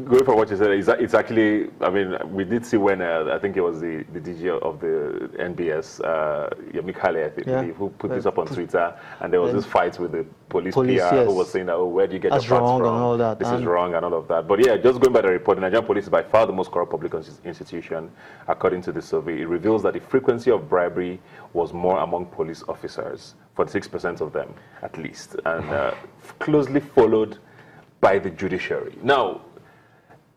going for what you said, it's actually, I mean, we did see when, I think it was the DG of the NBS, Yemi Kale, I think, who put this up on Twitter, and there was this fight with the police PR who was saying that, oh, where do you get your facts from? And all that. This is wrong and all of that. But yeah, just going by the report, the Nigerian police is by far the most corrupt public institution, according to the survey. It reveals that the frequency of bribery was more among police officers, 46% of them, at least, and closely followed by the judiciary. Now,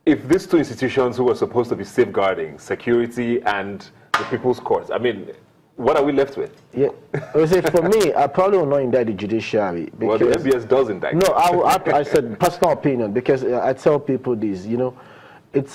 if these two institutions who were supposed to be safeguarding security and the people's courts, I mean, what are we left with? Yeah, I say for me, I probably will not indict the judiciary. Well, the NBS does indict. No, I said personal opinion, because I tell people this, you know, it's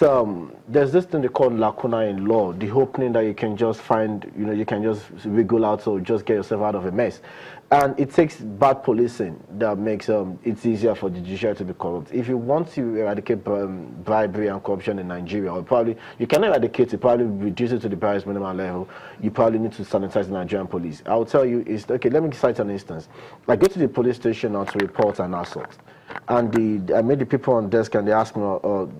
there's this thing they call lacuna in law, the opening that you can just find, you know, you can just wiggle out or just get yourself out of a mess. And it takes bad policing that makes it easier for the judiciary to be corrupt. If you want to eradicate bribery and corruption in Nigeria, or probably you can eradicate it, probably reduce it to the barest minimum level. You probably need to sanitize the Nigerian police. I will tell you, is okay. Let me cite an instance. I go to the police station now to report an assault, and I made the people on desk and they asked me,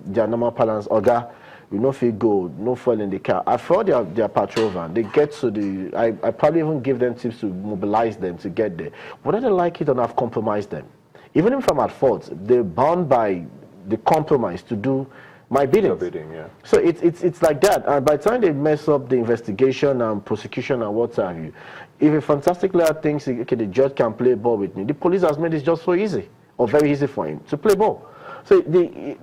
their normal balance, Oga, we no fee go, no fuel in the car. I followed their patrol van. They get to the, I probably even give them tips to mobilize them to get there. Whether they like it or not, I've compromised them. Even if I'm at fault, they're bound by the compromise to do my bidding. Yeah. So it's like that. And by the time they mess up the investigation and prosecution and what have you, if a fantastic lawyer thinks, okay, the judge can play ball with me, the police has made it just so easy, or very easy for him to play ball. So the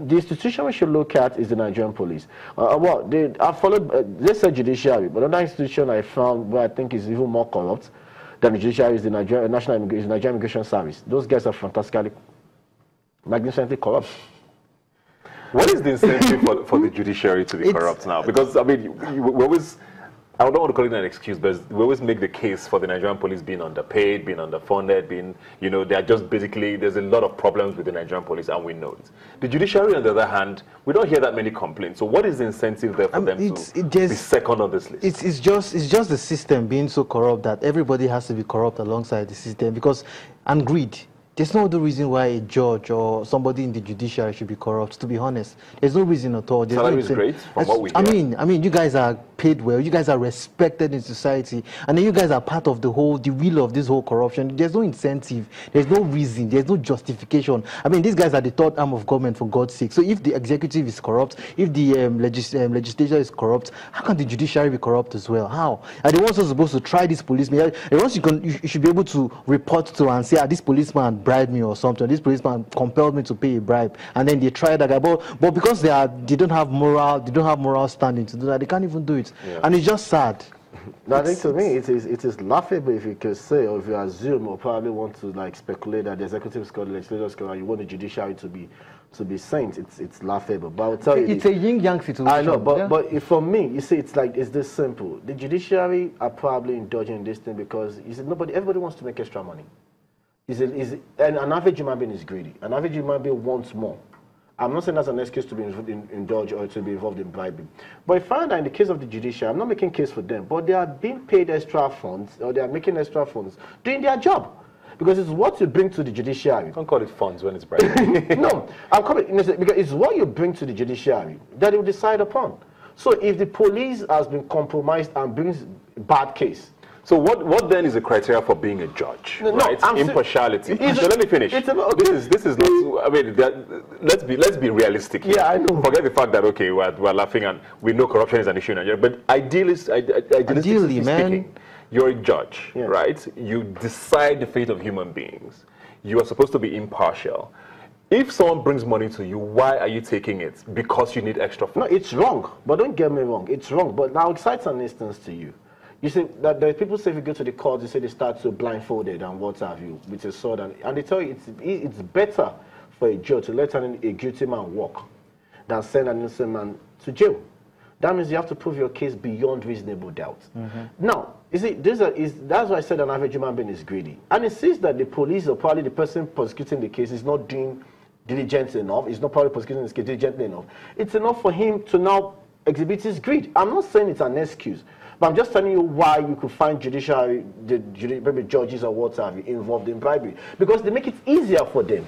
institution we should look at is the Nigerian police. I followed, let's say judiciary, but another institution I found where I think is even more corrupt than the judiciary is the Nigerian Immigration Service. Those guys are fantastically, magnificently corrupt. What is the incentive for the judiciary to be corrupt now? Because, I mean, we always, I don't want to call it an excuse, but we always make the case for the Nigerian police being underpaid, being underfunded, being, you know, they're just basically, there's a lot of problems with the Nigerian police, and we know it. The judiciary, on the other hand, we don't hear that many complaints. So what is the incentive there for them to be second on this list? It's just the system being so corrupt that everybody has to be corrupt alongside the system, because, and greed. There's no other reason why a judge or somebody in the judiciary should be corrupt, to be honest. There's no reason at all. Salary is great, from what we hear. I mean, you guys are paid well, you guys are respected in society, and then you guys are part of the wheel of this whole corruption. There's no incentive, there's no reason, there's no justification. I mean, these guys are the third arm of government, for God's sake. So if the executive is corrupt, if the legislature is corrupt, how can the judiciary be corrupt as well? How? Are they also supposed to try this policeman? And once you should be able to report to and say, this policeman bribed me or something, this policeman compelled me to pay a bribe, and then they try that guy. But because they don't have moral standing to do that, they can't even do it. Yeah. And it's just sad. I think to me it is laughable if you could say, or if you assume, or probably want to like speculate that the executive is called, the legislature is called, and you want the judiciary to be saint. It's laughable. But I'll tell you, it's a yin-yang situation. I know, but for me, you see, it's this simple. The judiciary are probably indulging in this thing because everybody wants to make extra money. And an average human being is greedy. An average human being wants more. I'm not saying that's an excuse to be indulged or to be involved in bribing. But I find that in the case of the judiciary, I'm not making case for them, but they are being paid extra funds, or they are making extra funds doing their job. Because it's what you bring to the judiciary. Don't call it funds when it's bribing. No, I'm coming, because it's what you bring to the judiciary that they will decide upon. So if the police has been compromised and brings bad case, so what then is the criteria for being a judge, right? Impartiality. So let me finish. This is not. I mean, let's be realistic here. Yeah, I know. Forget the fact that okay, we're laughing and we know corruption is an issue in Nigeria, but ideally, speaking, you're a judge, right? You decide the fate of human beings. You are supposed to be impartial. If someone brings money to you, why are you taking it? Because you need extra funds. No, it's wrong. But don't get me wrong. It's wrong. But now, I'll cite an instance to you. You see, that there are people say if you go to the court, they say they start so blindfolded and what have you, with a sword. And they tell you it's better for a judge to let a guilty man walk than send an innocent man to jail. That means you have to prove your case beyond reasonable doubt. Now, you see, that's why I said an average human being is greedy. And it says that the police or probably the person prosecuting the case is not doing diligent enough, is not probably prosecuting this case diligently enough. It's enough for him to now exhibit his greed. I'm not saying it's an excuse. But I'm just telling you why you could find maybe judges or what have you, involved in bribery. Because they make it easier for them.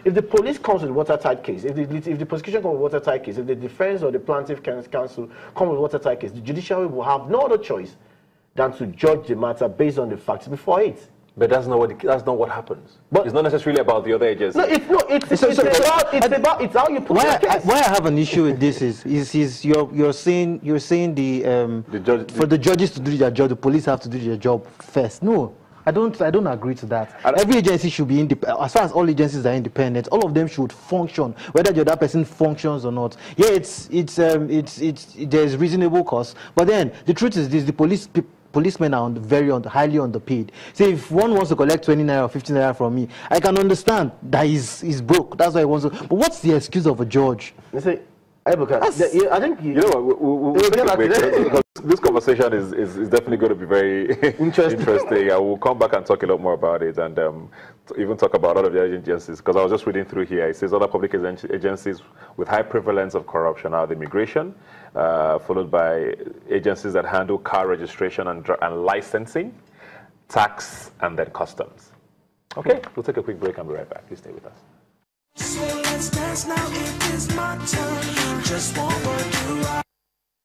if the police comes with watertight case, if the prosecution comes with watertight case, if the defense or the plaintiff counsel come with watertight case, the judiciary will have no other choice than to judge the matter based on the facts before it. But that's not what happens. But it's not necessarily about the other agencies. No, it's how you put why your case. I have an issue with this is you're saying the judge, for the judges to do their job, the police have to do their job first. No, I don't agree to that. Every agency should be independent. As far as all agencies are independent, all of them should function, whether the other person functions or not. Yeah, there's reasonable cost, but then the truth is this: the policemen are highly underpaid. So if one wants to collect 20 naira or 15 naira from me, I can understand that he's broke. That's why he wants to. But what's the excuse of a judge? You see, I think you know what, we'll take a break, because this conversation is definitely going to be very interesting. I will come back and talk a lot more about it, and even talk about all of the agencies, because I was just reading through here. It says other public agencies with high prevalence of corruption are the immigration, followed by agencies that handle car registration and licensing, tax, and then customs. Okay, we'll take a quick break and be right back. Please stay with us. So let's dance now, it is my turn. Just want to